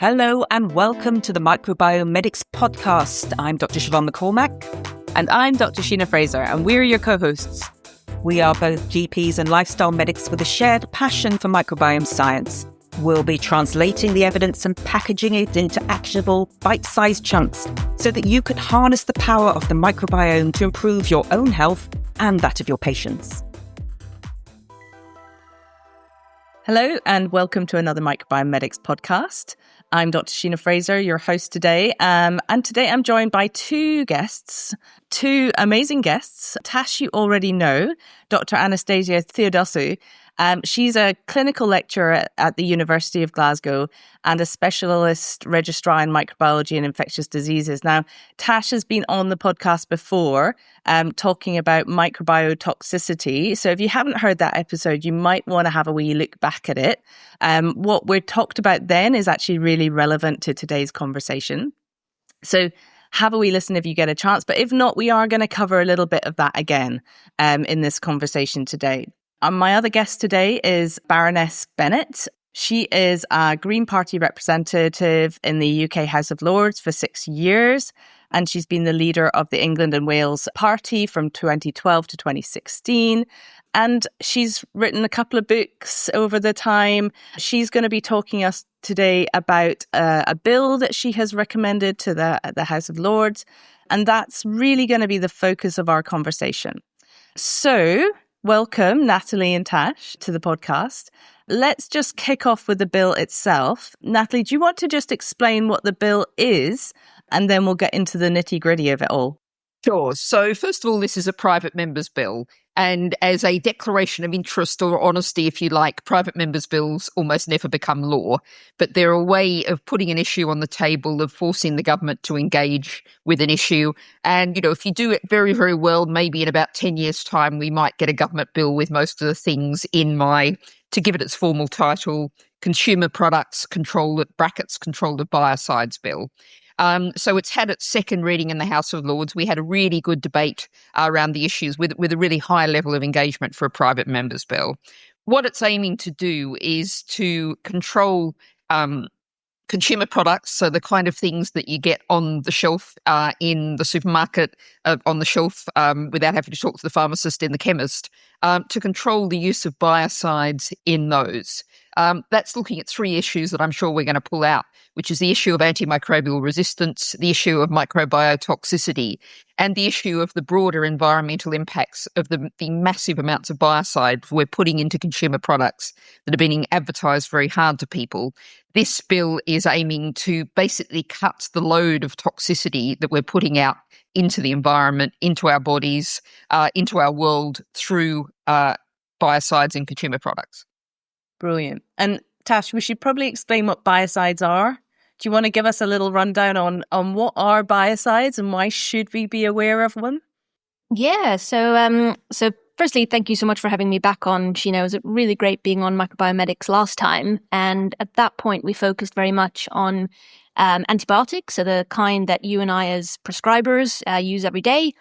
Hello and welcome to the Microbiomedics podcast. I'm Dr. Siobhan McCormack. And I'm Dr. Sheena Fraser, and we're your co-hosts. We are both GPs and lifestyle medics with a shared passion for microbiome science. We'll be translating the evidence and packaging it into actionable, bite-sized chunks so that you can harness the power of the microbiome to improve your own health and that of your patients. Hello and welcome to another Microbiomedics podcast. I'm Dr. Sheena Fraser, your host today. And today I'm joined by two amazing guests. Tash, you already know, Dr. Anastasia Theodosou. She's a clinical lecturer at the University of Glasgow and a specialist registrar in microbiology and infectious diseases. Now, Tash has been on the podcast before talking about microbiotoxicity. So if you haven't heard that episode, you might want to have a wee look back at it. What we talked about then is actually really relevant to today's conversation. So have a wee listen if you get a chance. But if not, we are going to cover a little bit of that again in this conversation today. My other guest today is Baroness Bennett. She is a Green Party representative in the UK House of Lords for 6 years, and she's been the leader of the England and Wales Party from 2012 to 2016. And she's written a couple of books over the time. She's going to be talking us today about a bill that she has recommended to the House of Lords, and that's really going to be the focus of our conversation. So, welcome, Natalie and Tash, to the podcast. Let's just kick off with the bill itself. Natalie, do you want to just explain what the bill is, and then we'll get into the nitty-gritty of it all? Sure. So first of all, this is a private member's bill. And as a declaration of interest or honesty, if you like, private members' bills almost never become law. But they're a way of putting an issue on the table, of forcing the government to engage with an issue. And, if you do it very, very well, maybe in about 10 years' time, we might get a government bill with most of the things to give it its formal title, Consumer Products Controlled Biocides Bill. So it's had its second reading in the House of Lords. We had a really good debate around the issues with a really high level of engagement for a private member's bill. What it's aiming to do is to control consumer products, so the kind of things that you get on the shelf in the supermarket, on the shelf without having to talk to the pharmacist in the chemist, to control the use of biocides in those. That's looking at three issues that I'm sure we're going to pull out, which is the issue of antimicrobial resistance, the issue of microbiotoxicity, and the issue of the broader environmental impacts of the massive amounts of biocides we're putting into consumer products that are being advertised very hard to people. This bill is aiming to basically cut the load of toxicity that we're putting out into the environment, into our bodies, into our world through biocides in consumer products. Brilliant. And Tash, we should probably explain what biocides are. Do you want to give us a little rundown on what are biocides and why should we be aware of them? Yeah, so firstly, thank you so much for having me back on, Sheena. It was really great being on Microbiomedics last time. And at that point, we focused very much on antibiotics, so the kind that you and I as prescribers use every day,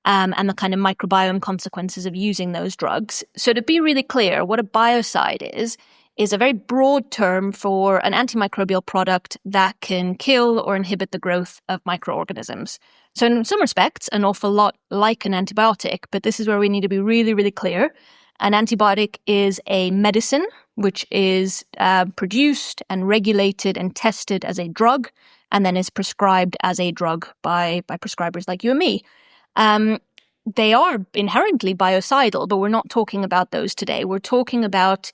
and the kind of microbiome consequences of using those drugs. So to be really clear, what a biocide is a very broad term for an antimicrobial product that can kill or inhibit the growth of microorganisms. So in some respects, an awful lot like an antibiotic, but this is where we need to be really, really clear. An antibiotic is a medicine which is produced and regulated and tested as a drug, and then is prescribed as a drug by prescribers like you and me. They are inherently biocidal, but we're not talking about those today. We're talking about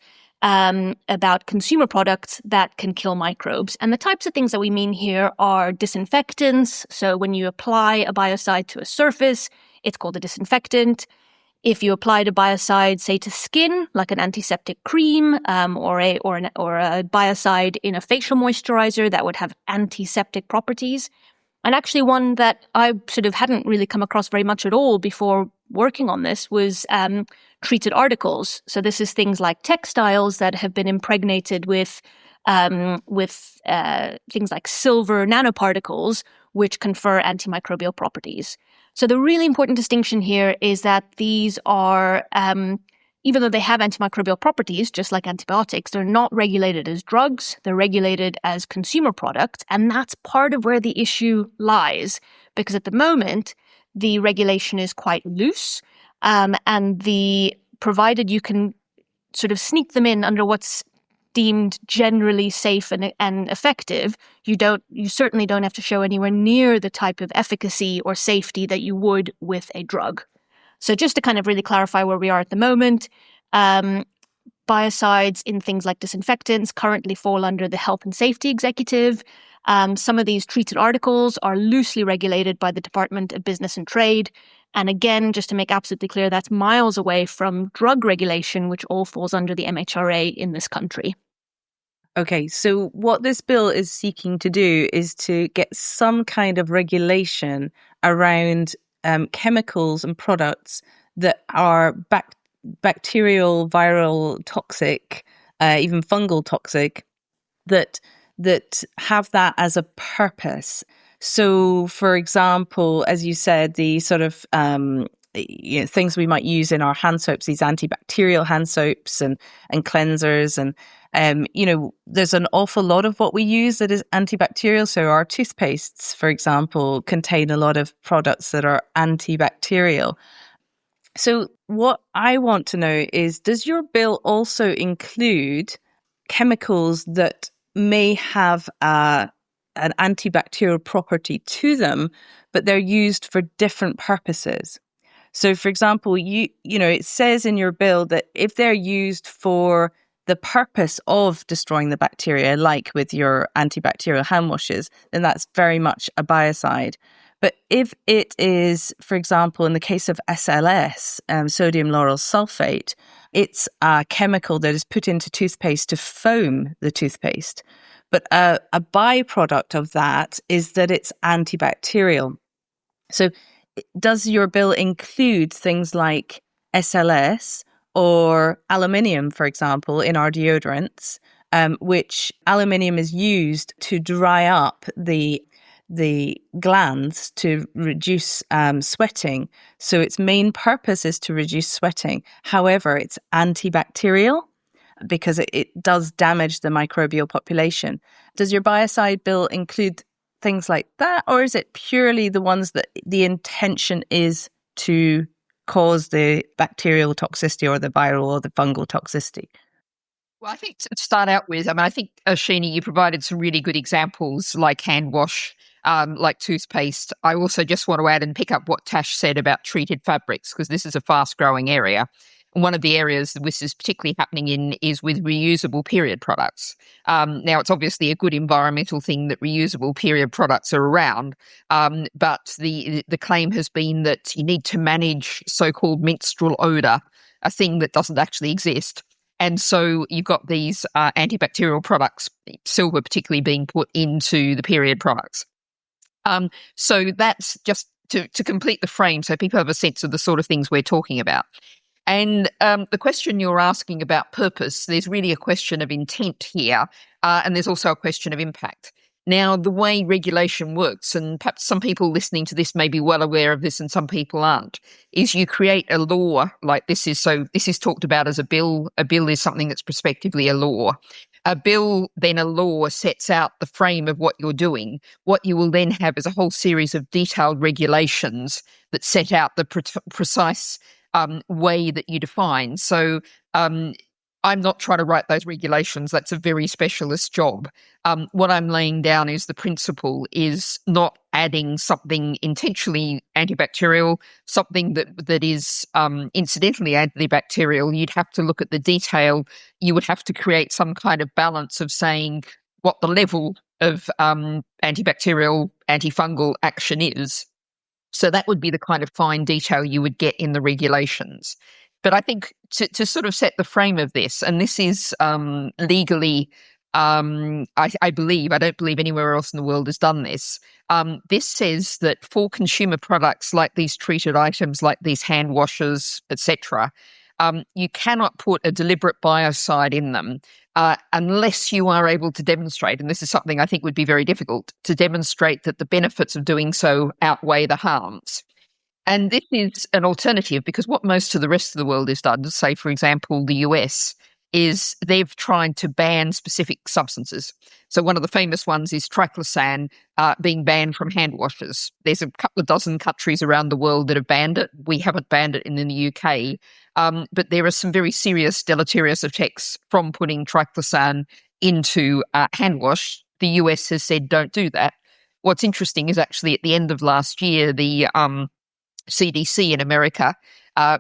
consumer products that can kill microbes. And the types of things that we mean here are disinfectants. So when you apply a biocide to a surface, it's called a disinfectant. If you applied a biocide, say, to skin, like an antiseptic cream, or a biocide in a facial moisturizer, that would have antiseptic properties. And actually one that I sort of hadn't really come across very much at all before working on this was treated articles. So this is things like textiles that have been impregnated with things like silver nanoparticles, which confer antimicrobial properties. So the really important distinction here is that these are even though they have antimicrobial properties, just like antibiotics, they're not regulated as drugs. They're regulated as consumer products. And that's part of where the issue lies, because at the moment, the regulation is quite loose. And provided you can sort of sneak them in under what's deemed generally safe and effective, you certainly don't have to show anywhere near the type of efficacy or safety that you would with a drug. So just to kind of really clarify where we are at the moment, biocides in things like disinfectants currently fall under the Health and Safety Executive. Some of these treated articles are loosely regulated by the Department of Business and Trade. And again, just to make absolutely clear, that's miles away from drug regulation, which all falls under the MHRA in this country. Okay, so what this bill is seeking to do is to get some kind of regulation around chemicals and products that are bacterial, viral, toxic, even fungal toxic, that have that as a purpose. So, for example, as you said, the sort of things we might use in our hand soaps, these antibacterial hand soaps and cleansers, and there's an awful lot of what we use that is antibacterial. So our toothpastes, for example, contain a lot of products that are antibacterial. So what I want to know is, does your bill also include chemicals that may have an antibacterial property to them, but they're used for different purposes? So, for example, it says in your bill that if they're used for the purpose of destroying the bacteria, like with your antibacterial hand washes, then that's very much a biocide. But if it is, for example, in the case of SLS, sodium lauryl sulfate, it's a chemical that is put into toothpaste to foam the toothpaste. But a byproduct of that is that it's antibacterial. So does your bill include things like SLS or aluminium, for example, in our deodorants, which aluminium is used to dry up the glands to reduce sweating. So its main purpose is to reduce sweating. However, it's antibacterial because it does damage the microbial population. Does your biocide bill include things like that, or is it purely the ones that the intention is to cause the bacterial toxicity or the viral or the fungal toxicity? Well, I think to start out with, I think, Sheena, you provided some really good examples like hand wash, like toothpaste. I also just want to add and pick up what Tash said about treated fabrics, because this is a fast-growing area. And one of the areas that this is particularly happening in is with reusable period products. Now, it's obviously a good environmental thing that reusable period products are around, but the claim has been that you need to manage so-called menstrual odour, a thing that doesn't actually exist. And so you've got these antibacterial products, silver particularly, being put into the period products. So that's just to complete the frame so people have a sense of the sort of things we're talking about. And the question you're asking about purpose, there's really a question of intent here, and there's also a question of impact. Now, the way regulation works, and perhaps some people listening to this may be well aware of this and some people aren't, is you create a law like this is. So this is talked about as a bill. A bill is something that's prospectively a law. A bill, then a law, sets out the frame of what you're doing. What you will then have is a whole series of detailed regulations that set out the precise way that you define. So I'm not trying to write those regulations. That's a very specialist job. What I'm laying down is the principle is not adding something intentionally antibacterial, something that is incidentally antibacterial. You'd have to look at the detail. You would have to create some kind of balance of saying what the level of antibacterial, antifungal action is. So that would be the kind of fine detail you would get in the regulations. But I think to sort of set the frame of this, and this is legally, I believe, I don't believe anywhere else in the world has done this. This says that for consumer products like these treated items, like these hand washers, etc., you cannot put a deliberate biocide in them unless you are able to demonstrate, and this is something I think would be very difficult, to demonstrate that the benefits of doing so outweigh the harms. And this is an alternative because what most of the rest of the world has done, say, for example, the US, is they've tried to ban specific substances. So one of the famous ones is triclosan being banned from hand washers. There's a couple of dozen countries around the world that have banned it. We haven't banned it in the UK. But there are some very serious deleterious effects from putting triclosan into hand wash. The US has said don't do that. What's interesting is actually at the end of last year, the CDC in America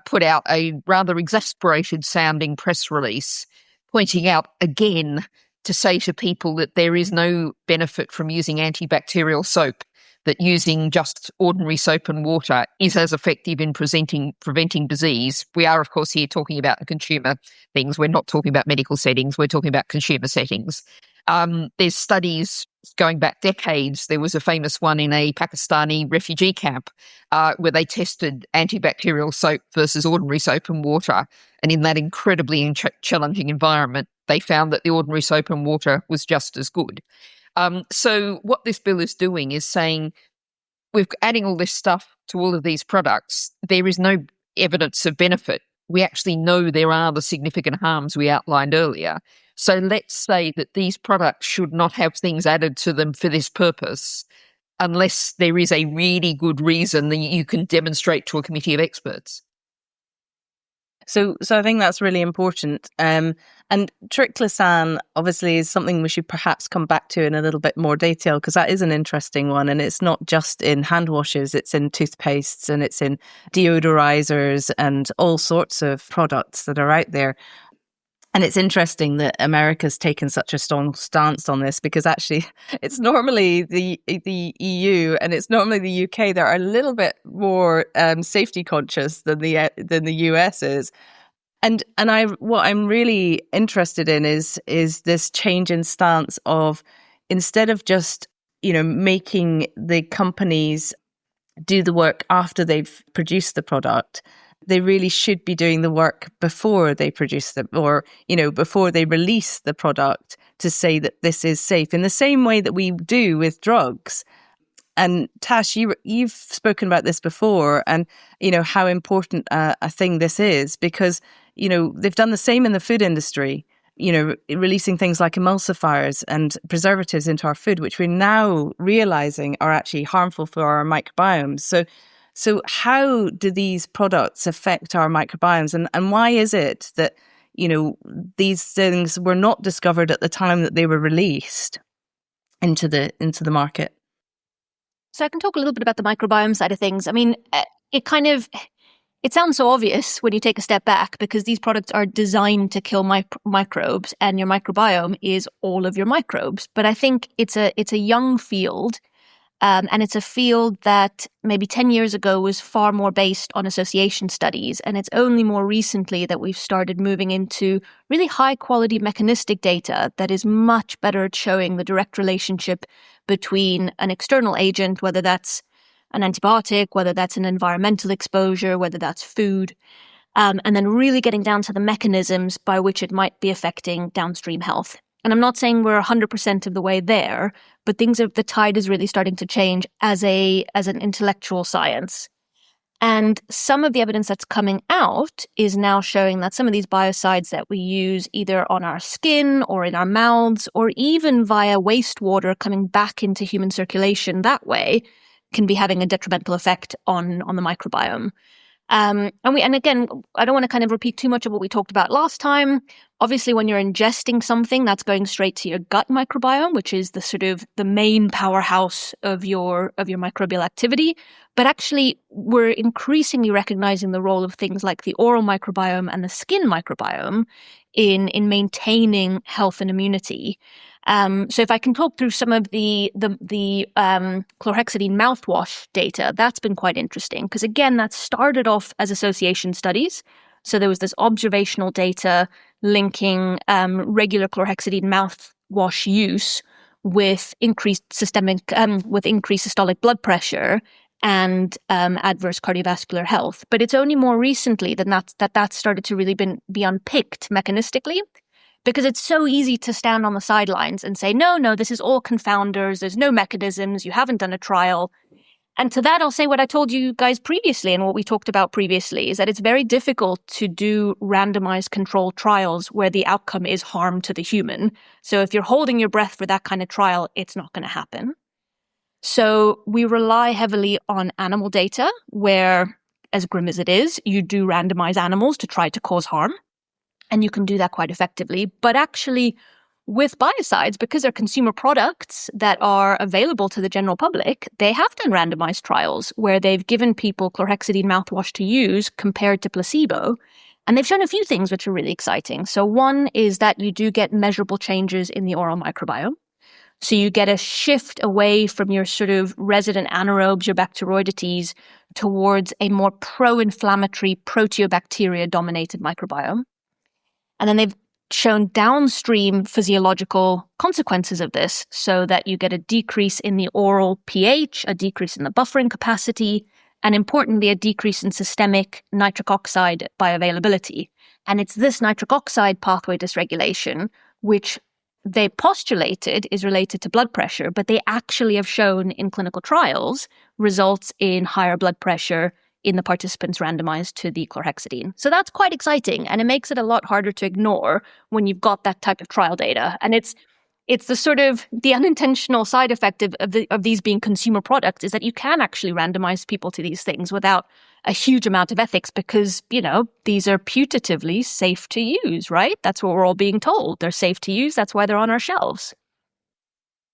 put out a rather exasperated sounding press release pointing out again to say to people that there is no benefit from using antibacterial soap, that using just ordinary soap and water is as effective in preventing disease. We are, of course, here talking about consumer things. We're not talking about medical settings. We're talking about consumer settings. There's studies going back decades. There was a famous one in a Pakistani refugee camp where they tested antibacterial soap versus ordinary soap and water. And in that incredibly challenging environment, they found that the ordinary soap and water was just as good. So what this bill is doing is saying we're adding all this stuff to all of these products. There is no evidence of benefit. We actually know there are the significant harms we outlined earlier. So let's say that these products should not have things added to them for this purpose unless there is a really good reason that you can demonstrate to a committee of experts. So I think that's really important. And triclosan obviously is something we should perhaps come back to in a little bit more detail because that is an interesting one. And it's not just in hand washes, it's in toothpastes and it's in deodorizers and all sorts of products that are out there. And it's interesting that America's taken such a strong stance on this because actually it's normally the EU and it's normally the UK that are a little bit more safety conscious than the US is. And what I'm really interested in is this change in stance of instead of just, making the companies do the work after they've produced the product, they really should be doing the work before they produce them or, before they release the product to say that this is safe in the same way that we do with drugs. And Tash, you've spoken about this before and, how important a thing this is because, they've done the same in the food industry, releasing things like emulsifiers and preservatives into our food, which we're now realizing are actually harmful for our microbiomes. So how do these products affect our microbiomes and why is it that, these things were not discovered at the time that they were released into the market? So I can talk a little bit about the microbiome side of things. I mean, it sounds so obvious when you take a step back because these products are designed to kill microbes and your microbiome is all of your microbes. But I think it's a young field. And it's a field that maybe 10 years ago was far more based on association studies. And it's only more recently that we've started moving into really high quality mechanistic data that is much better at showing the direct relationship between an external agent, whether that's an antibiotic, whether that's an environmental exposure, whether that's food, and then really getting down to the mechanisms by which it might be affecting downstream health. And I'm not saying we're 100% of the way there, but the tide is really starting to change as an intellectual science. And some of the evidence that's coming out is now showing that some of these biocides that we use either on our skin or in our mouths or even via wastewater coming back into human circulation that way can be having a detrimental effect on the microbiome. And again, I don't want to kind of repeat too much of what we talked about last time. Obviously, when you're ingesting something, that's going straight to your gut microbiome, which is the sort of the main powerhouse of your microbial activity. But actually, we're increasingly recognizing the role of things like the oral microbiome and the skin microbiome in maintaining health and immunity. So if I can talk through some of the chlorhexidine mouthwash data, that's been quite interesting because again, that started off as association studies. So there was this observational data linking regular chlorhexidine mouthwash use with increased systolic blood pressure and adverse cardiovascular health. But it's only more recently that started to really be unpicked mechanistically. Because it's so easy to stand on the sidelines and say, no, this is all confounders. There's no mechanisms. You haven't done a trial. And to that, I'll say what I told you guys previously and what we talked about previously is that it's very difficult to do randomized controlled trials where the outcome is harm to the human. So if you're holding your breath for that kind of trial, it's not going to happen. So we rely heavily on animal data where, as grim as it is, you do randomize animals to try to cause harm. And you can do that quite effectively. But actually, with biocides, because they're consumer products that are available to the general public, they have done randomized trials where they've given people chlorhexidine mouthwash to use compared to placebo. And they've shown a few things which are really exciting. So one is that you do get measurable changes in the oral microbiome. So you get a shift away from your sort of resident anaerobes, your Bacteroidetes, towards a more pro-inflammatory proteobacteria-dominated microbiome. And then they've shown downstream physiological consequences of this so that you get a decrease in the oral pH, a decrease in the buffering capacity, and importantly, a decrease in systemic nitric oxide bioavailability. And it's this nitric oxide pathway dysregulation, which they postulated is related to blood pressure, but they actually have shown in clinical trials results in higher blood pressure in the participants randomized to the chlorhexidine. So that's quite exciting, and it makes it a lot harder to ignore when you've got that type of trial data. And it's the sort of the unintentional side effect of these being consumer products is that you can actually randomize people to these things without a huge amount of ethics because, these are putatively safe to use, right? That's what we're all being told. They're safe to use. That's why they're on our shelves.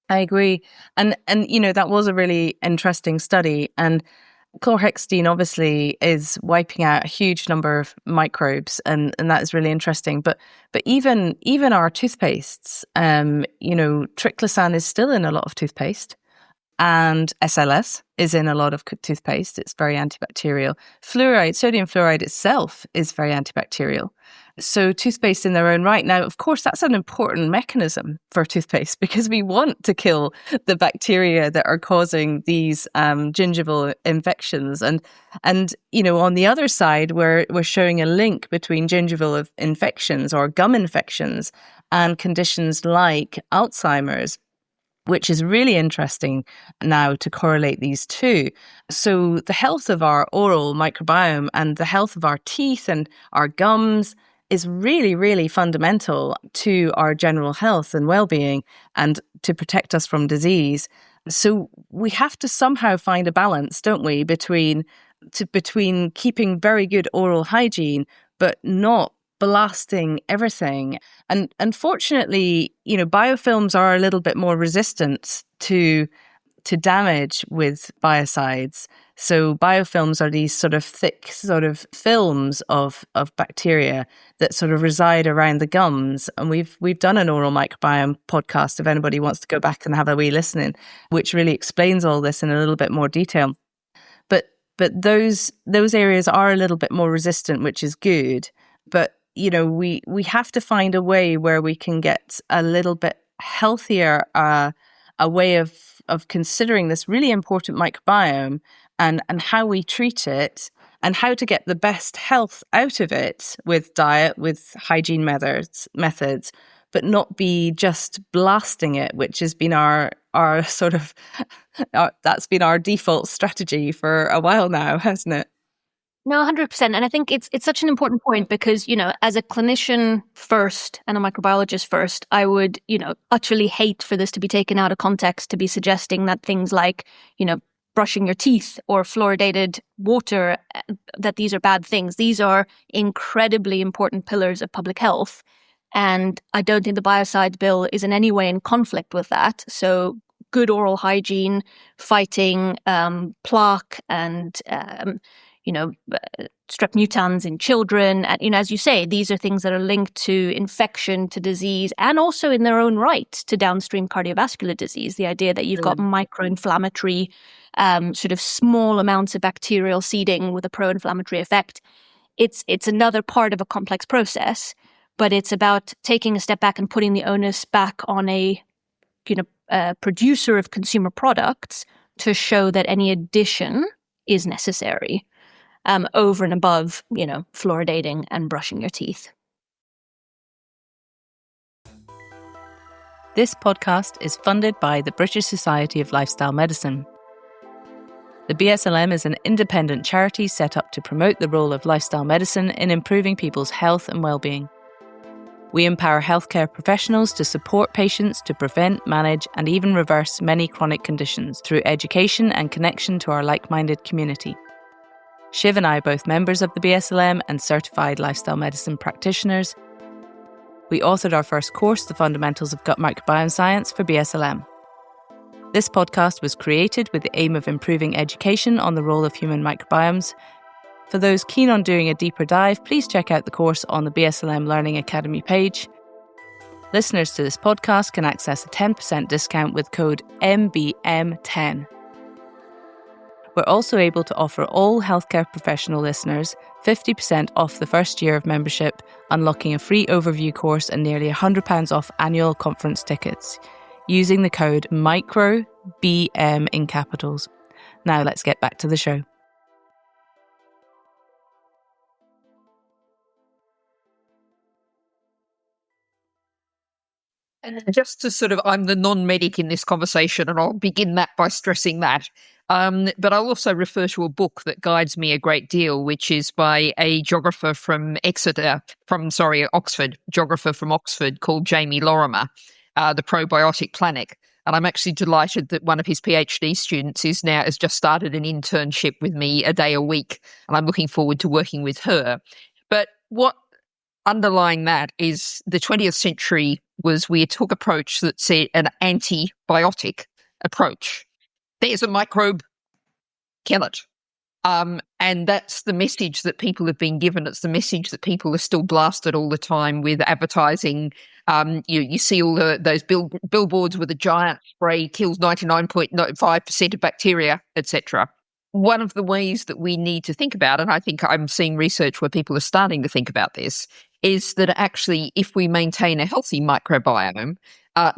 I agree. And that was a really interesting study. And chlorhexidine obviously is wiping out a huge number of microbes, and that is really interesting. But even our toothpastes, triclosan is still in a lot of toothpaste, and SLS is in a lot of toothpaste. It's very antibacterial. Sodium fluoride itself is very antibacterial. So toothpaste in their own right. Now, of course, that's an important mechanism for toothpaste because we want to kill the bacteria that are causing these gingival infections. And on the other side, we're showing a link between gingival infections or gum infections and conditions like Alzheimer's, which is really interesting now to correlate these two. So the health of our oral microbiome and the health of our teeth and our gums is really, really fundamental to our general health and well-being and to protect us from disease. So we have to somehow find a balance, don't we, between keeping very good oral hygiene, but not blasting everything. And unfortunately, biofilms are a little bit more resistant to damage with biocides. So biofilms are these sort of thick sort of films of bacteria that sort of reside around the gums. And we've done an oral microbiome podcast if anybody wants to go back and have a wee listening, which really explains all this in a little bit more detail. But those areas are a little bit more resistant, which is good. But we have to find a way where we can get a little bit healthier, a way of considering this really important microbiome and how we treat it and how to get the best health out of it with diet, with hygiene methods, but not be just blasting it, which has been our sort of, that's been our default strategy for a while now, hasn't it? No, 100%. And I think it's such an important point because, as a clinician first and a microbiologist first, I would, utterly hate for this to be taken out of context, to be suggesting that things like, brushing your teeth or fluoridated water, that these are bad things. These are incredibly important pillars of public health. And I don't think the biocide bill is in any way in conflict with that. So good oral hygiene, fighting plaque and strep mutans in children. And, as you say, these are things that are linked to infection, to disease, and also in their own right to downstream cardiovascular disease. The idea that you've got micro-inflammatory, sort of small amounts of bacterial seeding with a pro-inflammatory effect. It's another part of a complex process, but it's about taking a step back and putting the onus back on a producer of consumer products to show that any addition is necessary. Over and above, fluoridating and brushing your teeth. This podcast is funded by the British Society of Lifestyle Medicine. The BSLM is an independent charity set up to promote the role of lifestyle medicine in improving people's health and well-being. We empower healthcare professionals to support patients to prevent, manage, and even reverse many chronic conditions through education and connection to our like-minded community. Shiv and I are both members of the BSLM and certified lifestyle medicine practitioners. We authored our first course, The Fundamentals of Gut Microbiome Science, for BSLM. This podcast was created with the aim of improving education on the role of human microbiomes. For those keen on doing a deeper dive, please check out the course on the BSLM Learning Academy page. Listeners to this podcast can access a 10% discount with code MBM10. We're also able to offer all healthcare professional listeners 50% off the first year of membership, unlocking a free overview course and nearly £100 off annual conference tickets, using the code MICROBM in capitals. Now let's get back to the show. And just to sort of, I'm the non-medic in this conversation, and I'll begin that by stressing that. But I'll also refer to a book that guides me a great deal, which is by a geographer from Oxford, geographer from Oxford called Jamie Lorimer, The Probiotic Planet. And I'm actually delighted that one of his PhD students has just started an internship with me a day a week, and I'm looking forward to working with her. But what underlying that is the 20th century we took approach that said an antibiotic approach. There's a microbe, kill it. And that's the message that people have been given. It's the message that people are still blasted all the time with advertising. You see all those billboards with a giant spray kills 99.5% of bacteria, etc. One of the ways that we need to think about, and I think I'm seeing research where people are starting to think about this, is that actually if we maintain a healthy microbiome,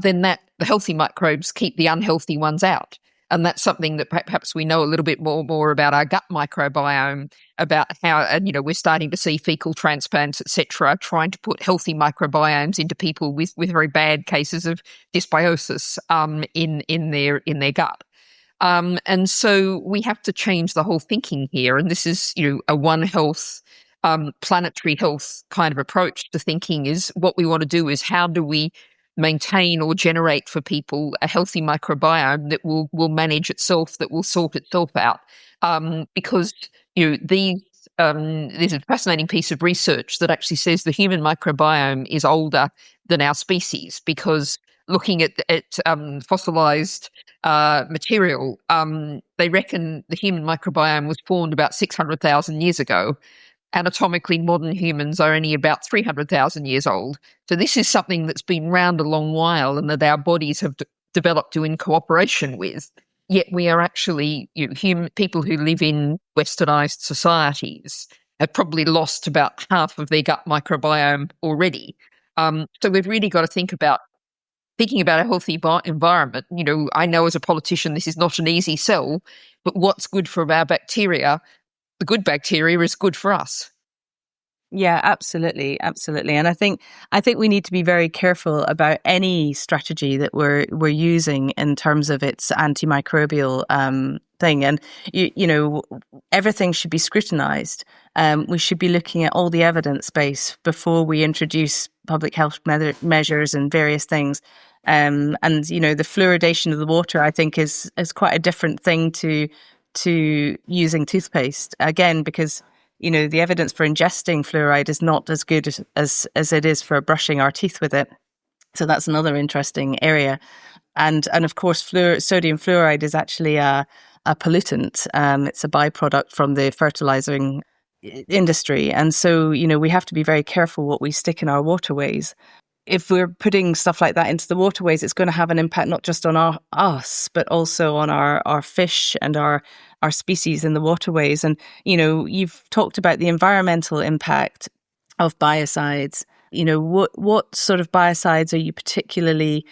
then the healthy microbes keep the unhealthy ones out. And that's something that perhaps we know a little bit more about our gut microbiome, about how, we're starting to see fecal transplants, etc., trying to put healthy microbiomes into people with very bad cases of dysbiosis in their gut. And so we have to change the whole thinking here. And this is, a One Health, planetary health kind of approach to thinking. Is what we want to do is how do we maintain or generate for people a healthy microbiome that will manage itself, that will sort itself out. Because, there's a fascinating piece of research that actually says the human microbiome is older than our species, because looking at fossilized material, they reckon the human microbiome was formed about 600,000 years ago. Anatomically, modern humans are only about 300,000 years old. So this is something that's been around a long while and that our bodies have developed in cooperation with. Yet we are actually, people who live in westernized societies have probably lost about half of their gut microbiome already. So we've really got to think about thinking about a healthy environment. I know as a politician this is not an easy sell, but what's good for our bacteria, the good bacteria, is good for us. Yeah, absolutely. And I think we need to be very careful about any strategy that we're using in terms of its antimicrobial thing. And everything should be scrutinized. We should be looking at all the evidence base before we introduce public health measures and various things. And the fluoridation of the water, I think, is quite a different thing to using toothpaste, again, because the evidence for ingesting fluoride is not as good as it is for brushing our teeth with it. So that's another interesting area. And of course, sodium fluoride is actually a pollutant. It's a byproduct from the fertilizing industry. And so, we have to be very careful what we stick in our waterways. If we're putting stuff like that into the waterways, it's going to have an impact not just on us, but also on our fish and our species in the waterways. And, you've talked about the environmental impact of biocides. What sort of biocides are you particularly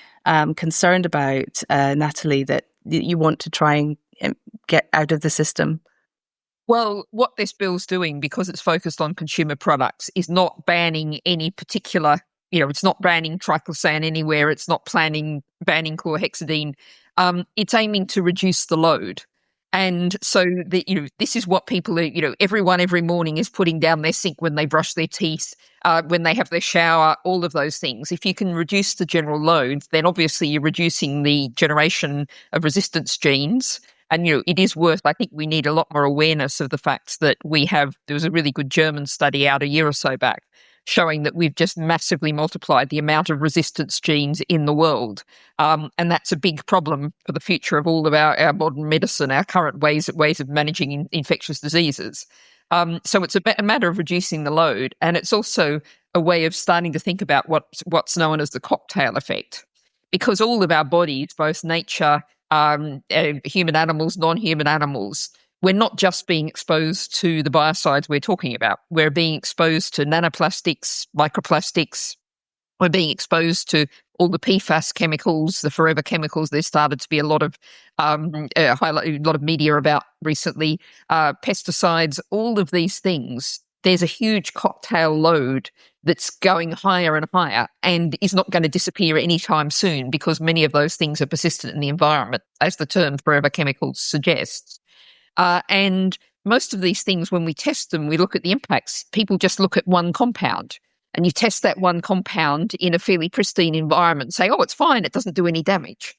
concerned about, Natalie, that you want to try and get out of the system? Well, what this bill's doing, because it's focused on consumer products, is not banning any particular, it's not banning triclosan anywhere. It's not banning chlorhexidine. It's aiming to reduce the load. And so this is what people are, everyone every morning is putting down their sink when they brush their teeth, when they have their shower, all of those things. If you can reduce the general load, then obviously you're reducing the generation of resistance genes. And, it is worth, I think we need a lot more awareness of the fact that there was a really good German study out a year or so back showing that we've just massively multiplied the amount of resistance genes in the world. And that's a big problem for the future of all of our modern medicine, our current ways of managing infectious diseases. So it's a matter of reducing the load. And it's also a way of starting to think about what's known as the cocktail effect. Because all of our bodies, both nature, human animals, non-human animals, we're not just being exposed to the biocides we're talking about. We're being exposed to nanoplastics, microplastics. We're being exposed to all the PFAS chemicals, the forever chemicals. There's started to be a lot of media about recently. Pesticides, all of these things. There's a huge cocktail load that's going higher and higher and is not going to disappear anytime soon because many of those things are persistent in the environment, as the term forever chemicals suggests. And most of these things, when we test them, we look at the impacts. People just look at one compound and you test that one compound in a fairly pristine environment and say, oh, it's fine, it doesn't do any damage.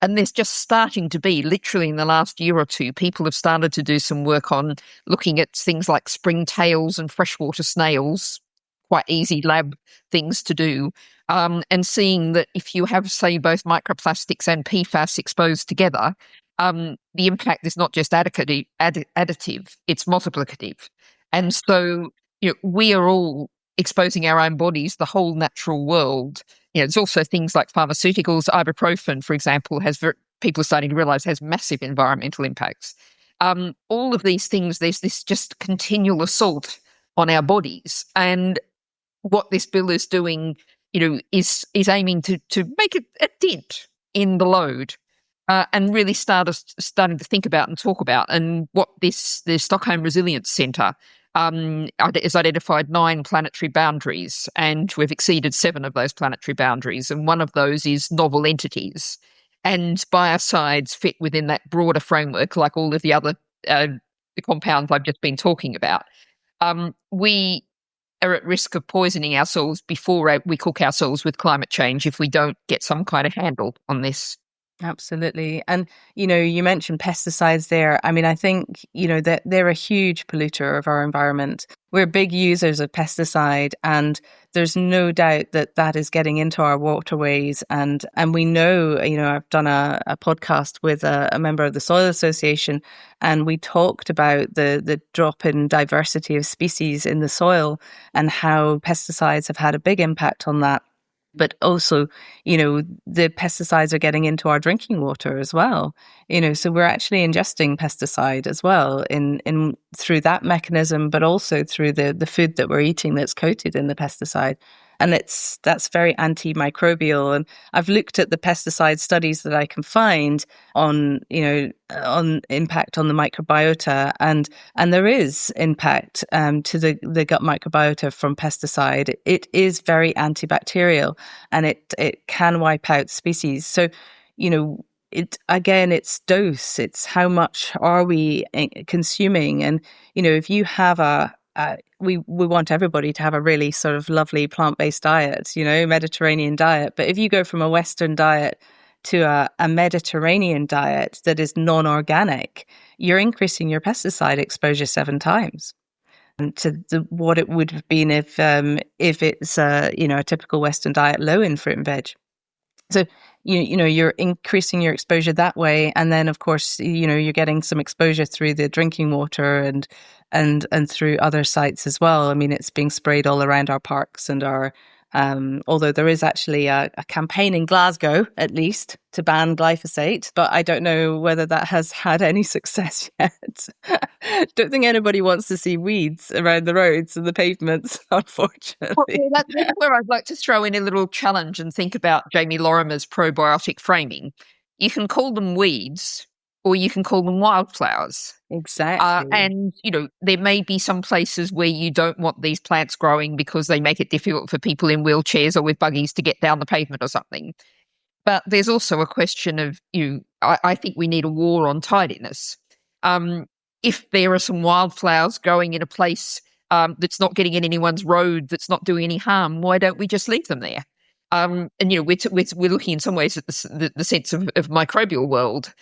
And there's just starting to be, literally in the last year or two, people have started to do some work on looking at things like springtails and freshwater snails, quite easy lab things to do, and seeing that if you have, say, both microplastics and PFAS exposed together, the impact is not just additive, it's multiplicative. And so, we are all exposing our own bodies, the whole natural world. There's also things like pharmaceuticals. Ibuprofen, for example, people are starting to realize has massive environmental impacts. All of these things, there's this just continual assault on our bodies. And what this bill is doing, is aiming to make a dent in the load. And really starting to think about and talk about, and what the Stockholm Resilience Centre has identified 9 planetary boundaries, and we've exceeded 7 of those planetary boundaries, and one of those is novel entities. And biocides fit within that broader framework, like all of the other the compounds I've just been talking about. We are at risk of poisoning ourselves before we cook ourselves with climate change if we don't get some kind of handle on this. Absolutely. And, you mentioned pesticides there. I mean, I think, that they're a huge polluter of our environment. We're big users of pesticide, and there's no doubt that that is getting into our waterways. And we know, I've done a podcast with a member of the Soil Association, and we talked about the drop in diversity of species in the soil and how pesticides have had a big impact on that. But also, the pesticides are getting into our drinking water as well. So we're actually ingesting pesticide as well in through that mechanism, but also through the food that we're eating that's coated in the pesticide. And that's very antimicrobial. And I've looked at the pesticide studies that I can find on impact on the microbiota, and there is impact to the gut microbiota from pesticide. It is very antibacterial, and it can wipe out species. So, it's dose. It's how much are we consuming, and if you have we want everybody to have a really sort of lovely plant-based diet, Mediterranean diet. But if you go from a Western diet to a Mediterranean diet that is non-organic, you're increasing your pesticide exposure 7 times to what it would have been if it's a typical Western diet low in fruit and veg. So you're increasing your exposure that way, and then of course you're getting some exposure through the drinking water and through other sites as well. I mean, it's being sprayed all around our parks and our although there is actually a campaign in Glasgow, at least, to ban glyphosate, but I don't know whether that has had any success yet. Don't think anybody wants to see weeds around the roads and the pavements, unfortunately. Well, that's where I'd like to throw in a little challenge and think about Jamie Lorimer's probiotic framing. You can call them weeds, or you can call them wildflowers. Exactly. And, there may be some places where you don't want these plants growing because they make it difficult for people in wheelchairs or with buggies to get down the pavement or something. But there's also a question of, I think we need a war on tidiness. If there are some wildflowers growing in a place that's not getting in anyone's road, that's not doing any harm, why don't we just leave them there? And we're looking in some ways at the sense of microbial world.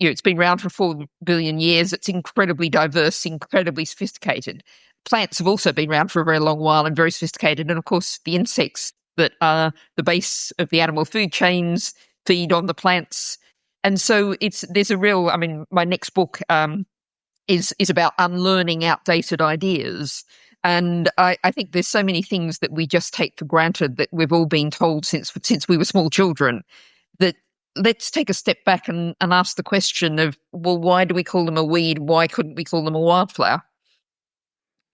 It's been around for 4 billion years. It's incredibly diverse, incredibly sophisticated. Plants have also been around for a very long while and very sophisticated. And of course, the insects that are the base of the animal food chains feed on the plants. And so there's a real. I mean, my next book is about unlearning outdated ideas. And I think there's so many things that we just take for granted that we've all been told since we were small children, that let's take a step back and ask the question of, well, why do we call them a weed? Why couldn't we call them a wildflower?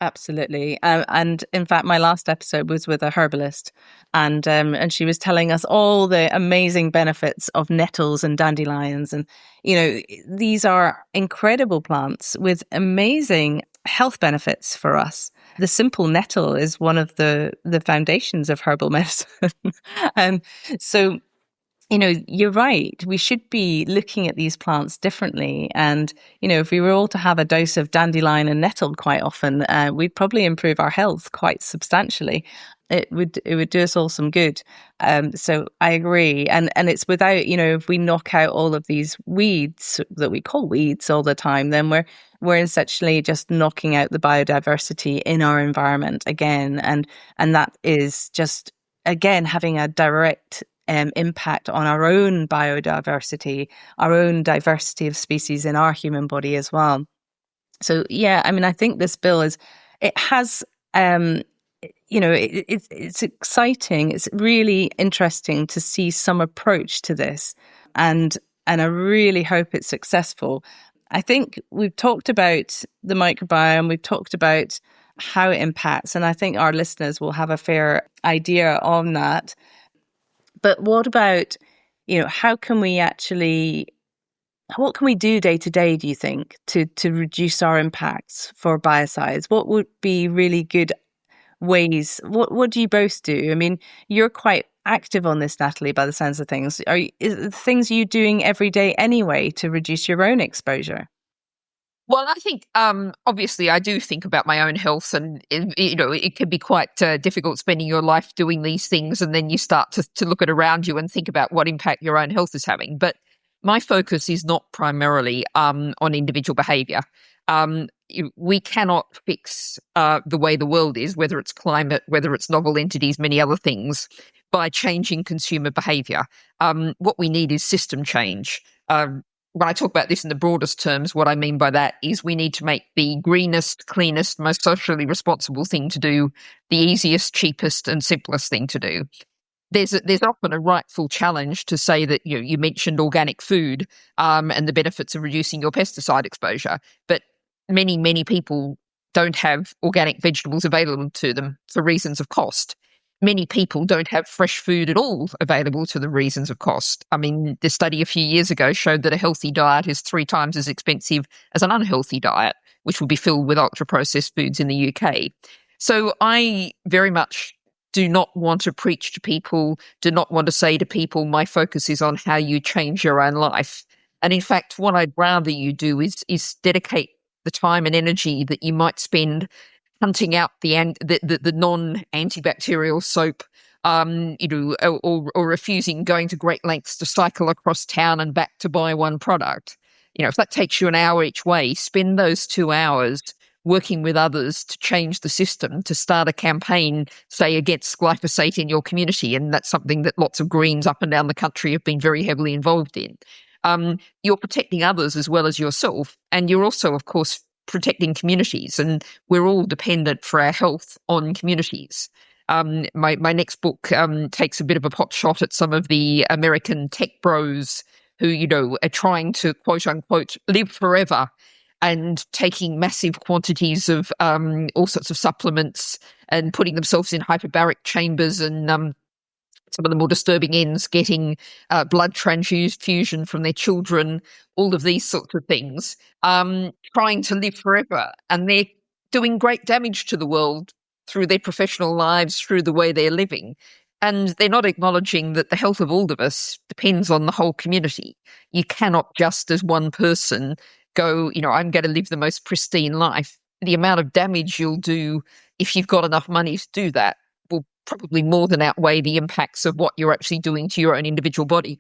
Absolutely. And in fact, my last episode was with a herbalist, and she was telling us all the amazing benefits of nettles and dandelions. And, these are incredible plants with amazing health benefits for us. The simple nettle is one of the foundations of herbal medicine. So, you're right. We should be looking at these plants differently. And, if we were all to have a dose of dandelion and nettle quite often, we'd probably improve our health quite substantially. It would do us all some good. So I agree. And it's without, if we knock out all of these weeds that we call weeds all the time, then we're essentially just knocking out the biodiversity in our environment again. And that is just, again, having a direct impact on our own biodiversity, our own diversity of species in our human body as well. So, yeah, I mean, I think this bill it's exciting. It's really interesting to see some approach to this, and I really hope it's successful. I think we've talked about the microbiome, we've talked about how it impacts, and I think our listeners will have a fair idea on that. But what about, what can we do day to day, do you think, to reduce our impacts for biocides? What would be really good ways? What do you both do? I mean, you're quite active on this, Natalie, by the sounds of things. Things you're doing every day anyway to reduce your own exposure? Well, I think, obviously, I do think about my own health, and, it can be quite difficult spending your life doing these things, and then you start to look at around you and think about what impact your own health is having. But my focus is not primarily on individual behaviour. We cannot fix the way the world is, whether it's climate, whether it's novel entities, many other things, by changing consumer behaviour. What we need is system change. When I talk about this in the broadest terms, what I mean by that is we need to make the greenest, cleanest, most socially responsible thing to do the easiest, cheapest, and simplest thing to do. There's often a rightful challenge to say that you mentioned organic food and the benefits of reducing your pesticide exposure, but many people don't have organic vegetables available to them for reasons of cost. Many people don't have fresh food at all available to the reasons of cost. I mean, the study a few years ago showed that a healthy diet is 3 times as expensive as an unhealthy diet, which will be filled with ultra-processed foods in the UK. So I very much do not want to preach to people, do not want to say to people, my focus is on how you change your own life. And in fact, what I'd rather you do is dedicate the time and energy that you might spend hunting out the non-antibacterial soap, or refusing going to great lengths to cycle across town and back to buy one product. If that takes you an hour each way, spend those 2 hours working with others to change the system, to start a campaign, say, against glyphosate in your community. And that's something that lots of Greens up and down the country have been very heavily involved in. You're protecting others as well as yourself. And you're also, of course, protecting communities, and we're all dependent for our health on communities. My next book takes a bit of a pot shot at some of the American tech bros who, are trying to, quote unquote, live forever and taking massive quantities of all sorts of supplements and putting themselves in hyperbaric chambers, and some of the more disturbing ends, getting blood transfusion from their children, all of these sorts of things, trying to live forever. And they're doing great damage to the world through their professional lives, through the way they're living. And they're not acknowledging that the health of all of us depends on the whole community. You cannot just, as one person, go, I'm going to live the most pristine life. The amount of damage you'll do if you've got enough money to do that will probably more than outweigh the impacts of what you're actually doing to your own individual body.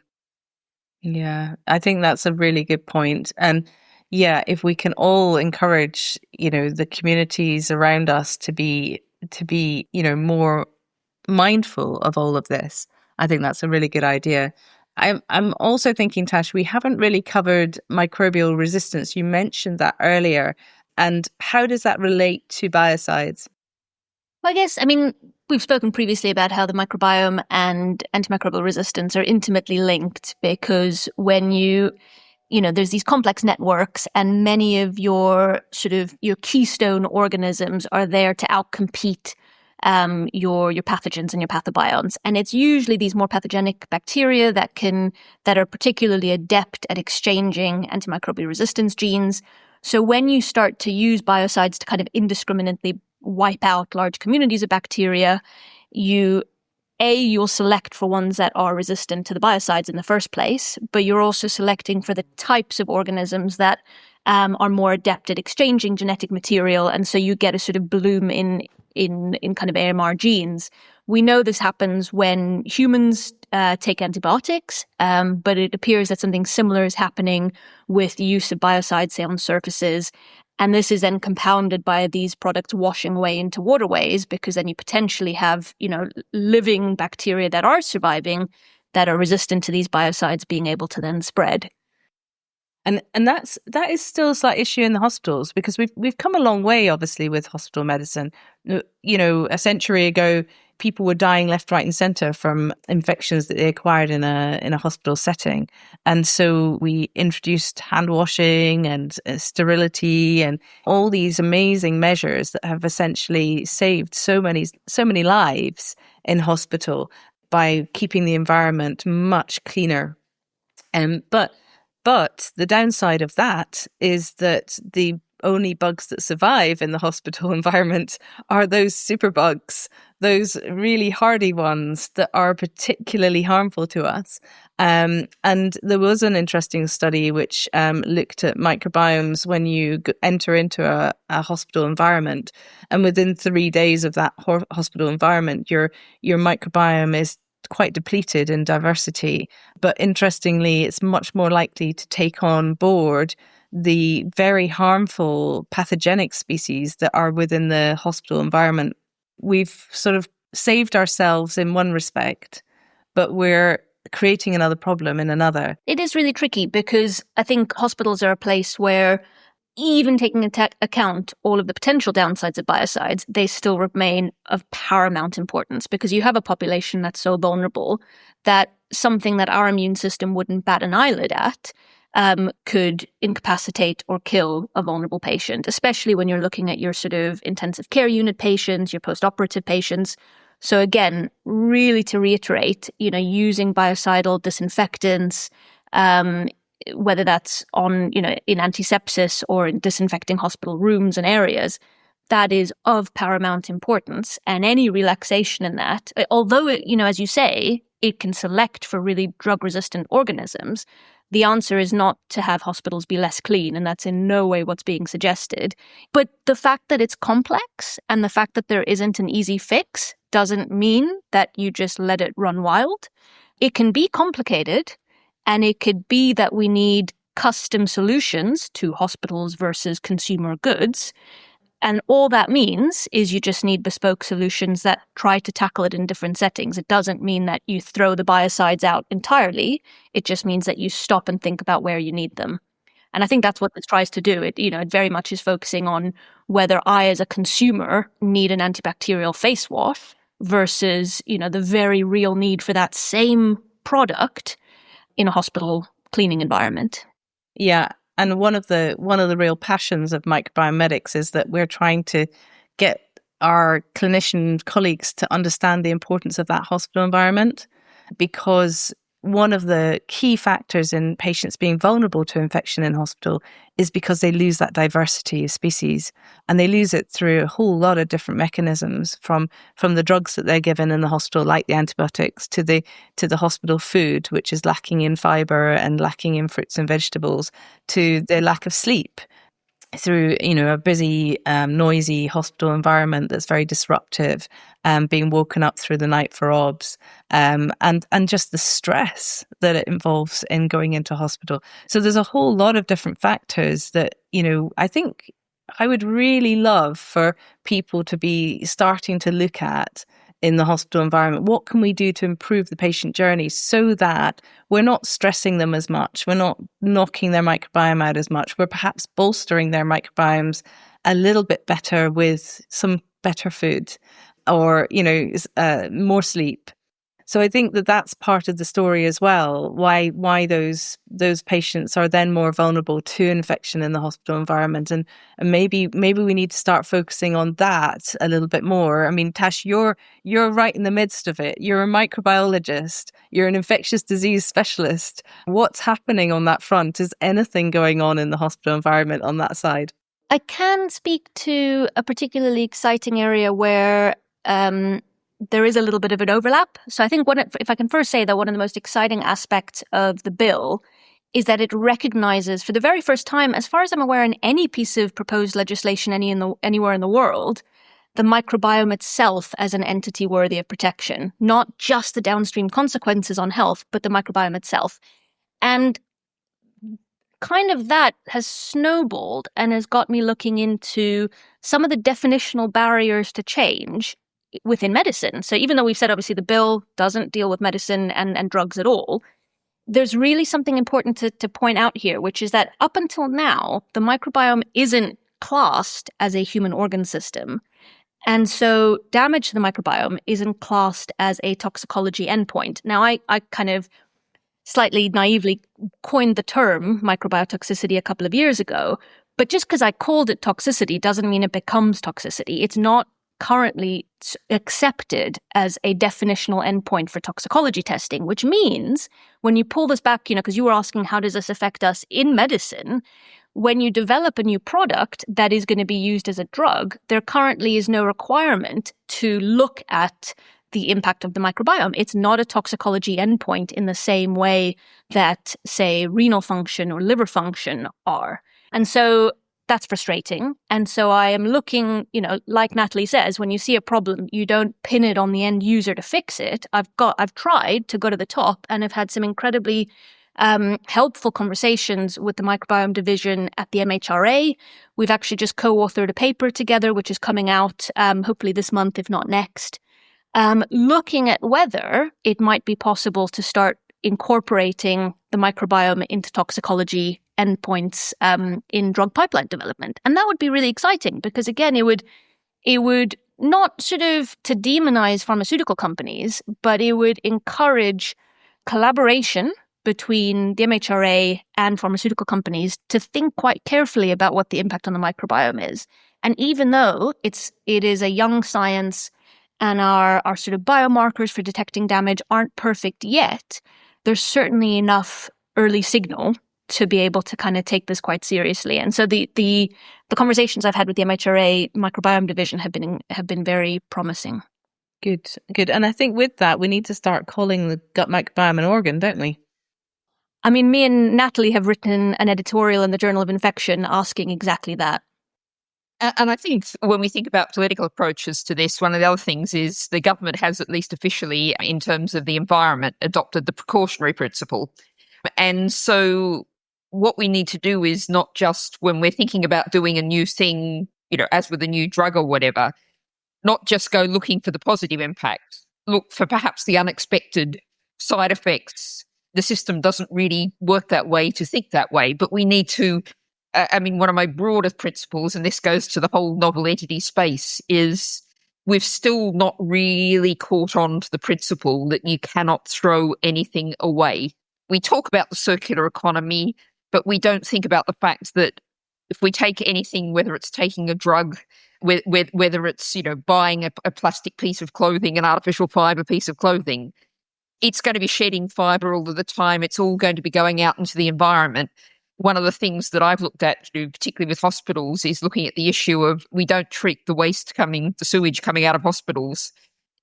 Yeah, I think that's a really good point. And yeah, if we can all encourage, the communities around us to be, more mindful of all of this, I think that's a really good idea. I'm also thinking, Tash, we haven't really covered microbial resistance. You mentioned that earlier. And how does that relate to biocides? Well, we've spoken previously about how the microbiome and antimicrobial resistance are intimately linked, because when there's these complex networks and many of your keystone organisms are there to outcompete your pathogens and your pathobionts. And it's usually these more pathogenic bacteria that are particularly adept at exchanging antimicrobial resistance genes. So when you start to use biocides to kind of indiscriminately wipe out large communities of bacteria, you'll select for ones that are resistant to the biocides in the first place, but you're also selecting for the types of organisms that are more adept at exchanging genetic material, and so you get a sort of bloom in kind of AMR genes. We know this happens when humans take antibiotics, but it appears that something similar is happening with the use of biocides, say, on surfaces. And this is then compounded by these products washing away into waterways, because then you potentially have, living bacteria that are surviving that are resistant to these biocides being able to then spread. And that is still a slight issue in the hospitals, because we've come a long way, obviously, with hospital medicine. A century ago, people were dying left, right, and centre from infections that they acquired in a hospital setting, and so we introduced hand washing and sterility and all these amazing measures that have essentially saved so many lives in hospital by keeping the environment much cleaner. But the downside of that is that the only bugs that survive in the hospital environment are those superbugs, those really hardy ones that are particularly harmful to us. And there was an interesting study which looked at microbiomes when you enter into a hospital environment. And within 3 days of that hospital environment, your microbiome is quite depleted in diversity. But interestingly, it's much more likely to take on board the very harmful pathogenic species that are within the hospital environment. We've sort of saved ourselves in one respect, but we're creating another problem in another. It is really tricky, because I think hospitals are a place where, even taking into account all of the potential downsides of biocides, they still remain of paramount importance, because you have a population that's so vulnerable that something that our immune system wouldn't bat an eyelid at could incapacitate or kill a vulnerable patient, especially when you're looking at your sort of intensive care unit patients, your post-operative patients. So again, really to reiterate, using biocidal disinfectants, whether that's in antisepsis or in disinfecting hospital rooms and areas, that is of paramount importance. And any relaxation in that, although as you say, it can select for really drug-resistant organisms, the answer is not to have hospitals be less clean, and that's in no way what's being suggested. But the fact that it's complex and the fact that there isn't an easy fix doesn't mean that you just let it run wild. It can be complicated, and it could be that we need custom solutions to hospitals versus consumer goods. And all that means is you just need bespoke solutions that try to tackle it in different settings. It doesn't mean that you throw the biocides out entirely. It just means that you stop and think about where you need them. And I think that's what this tries to do. It very much is focusing on whether I, as a consumer, need an antibacterial face wash versus, the very real need for that same product in a hospital cleaning environment. Yeah. And one of the real passions of microbiomedics is that we're trying to get our clinician colleagues to understand the importance of that hospital environment, because one of the key factors in patients being vulnerable to infection in hospital is because they lose that diversity of species, and they lose it through a whole lot of different mechanisms, from the drugs that they're given in the hospital, like the antibiotics, to the hospital food, which is lacking in fibre and lacking in fruits and vegetables, to the lack of sleep, through, a busy, noisy hospital environment that's very disruptive, being woken up through the night for OBS, and just the stress that it involves in going into hospital. So there's a whole lot of different factors that, I think I would really love for people to be starting to look at in the hospital environment. What can we do to improve the patient journey so that we're not stressing them as much, we're not knocking their microbiome out as much, we're perhaps bolstering their microbiomes a little bit better with some better food, or more sleep. So I think that that's part of the story as well, why those patients are then more vulnerable to infection in the hospital environment. And maybe we need to start focusing on that a little bit more. I mean, Tash, you're right in the midst of it. You're a microbiologist. You're an infectious disease specialist. What's happening on that front? Is anything going on in the hospital environment on that side? I can speak to a particularly exciting area where there is a little bit of an overlap. So I think if I can first say that one of the most exciting aspects of the bill is that it recognizes, for the very first time, as far as I'm aware, in any piece of proposed legislation anywhere in the world, the microbiome itself as an entity worthy of protection, not just the downstream consequences on health, but the microbiome itself. And kind of that has snowballed and has got me looking into some of the definitional barriers to change within medicine. So even though we've said, obviously, the bill doesn't deal with medicine and drugs at all, there's really something important to point out here, which is that up until now, the microbiome isn't classed as a human organ system. And so damage to the microbiome isn't classed as a toxicology endpoint. Now, I kind of slightly naively coined the term microbiotoxicity a couple of years ago, but just because I called it toxicity doesn't mean it becomes toxicity. It's not currently accepted as a definitional endpoint for toxicology testing, which means when you pull this back, because you were asking how does this affect us in medicine, when you develop a new product that is going to be used as a drug, there currently is no requirement to look at the impact of the microbiome. It's not a toxicology endpoint in the same way that, say, renal function or liver function are. And so that's frustrating. And so I am looking, like Natalie says, when you see a problem, you don't pin it on the end user to fix it. I've tried to go to the top, and I've had some incredibly helpful conversations with the microbiome division at the MHRA. We've actually just co-authored a paper together, which is coming out hopefully this month, if not next, looking at whether it might be possible to start incorporating the microbiome into toxicology endpoints in drug pipeline development. And that would be really exciting because, again, it would not sort of to demonize pharmaceutical companies, but it would encourage collaboration between the MHRA and pharmaceutical companies to think quite carefully about what the impact on the microbiome is. And even though it is a young science and our sort of biomarkers for detecting damage aren't perfect yet, there's certainly enough early signal to be able to kind of take this quite seriously. And so the conversations I've had with the MHRA microbiome division have been very promising. Good. And I think with that, we need to start calling the gut microbiome an organ, don't we? I mean, me and Natalie have written an editorial in the Journal of Infection asking exactly that. And I think when we think about political approaches to this, one of the other things is the government has, at least officially, in terms of the environment, adopted the precautionary principle. And so what we need to do is not just when we're thinking about doing a new thing, as with a new drug or whatever, not just go looking for the positive impact, look for perhaps the unexpected side effects. The system doesn't really work that way to think that way, but we need to, one of my broadest principles, and this goes to the whole novel entity space, is we've still not really caught on to the principle that you cannot throw anything away. We talk about the circular economy, but we don't think about the fact that if we take anything, whether it's taking a drug, whether it's, buying a plastic piece of clothing, an artificial fiber piece of clothing, it's going to be shedding fibre all of the time. It's all going to be going out into the environment. One of the things that I've looked at, particularly with hospitals, is looking at the issue of we don't treat the sewage coming out of hospitals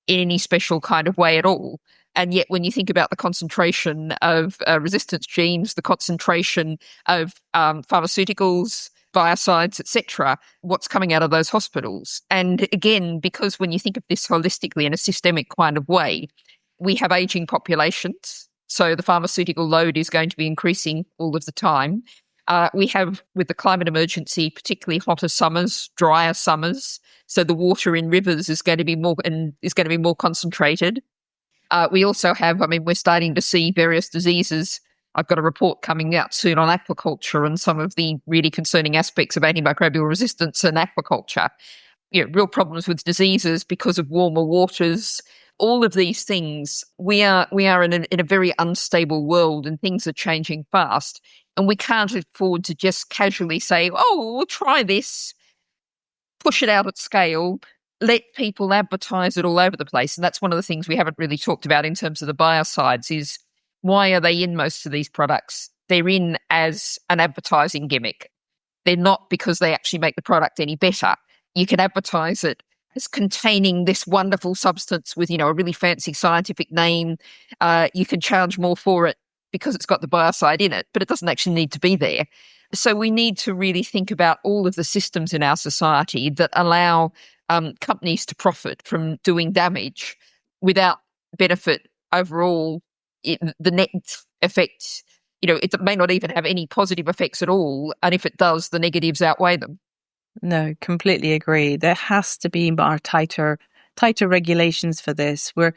in any special kind of way at all. And yet when you think about the concentration of resistance genes, the concentration of pharmaceuticals, biocides, etc., what's coming out of those hospitals? And again, because when you think of this holistically in a systemic kind of way, we have aging populations. So the pharmaceutical load is going to be increasing all of the time. We have, with the climate emergency, particularly hotter summers, drier summers. So the water in rivers is going to be more concentrated. We also have, we're starting to see various diseases. I've got a report coming out soon on aquaculture and some of the really concerning aspects of antimicrobial resistance in aquaculture. Real problems with diseases because of warmer waters. All of these things, we are in a very unstable world, and things are changing fast. And we can't afford to just casually say, oh, we'll try this, push it out at scale, let people advertise it all over the place. And that's one of the things we haven't really talked about in terms of the biocides is why are they in most of these products? They're in as an advertising gimmick. They're not because they actually make the product any better. You can advertise it as containing this wonderful substance with, a really fancy scientific name. You can charge more for it because it's got the biocide in it, but it doesn't actually need to be there. So we need to really think about all of the systems in our society that allow companies to profit from doing damage without benefit overall. The net effect, it may not even have any positive effects at all. And if it does, the negatives outweigh them. No, completely agree. There has to be more tighter regulations for this. We're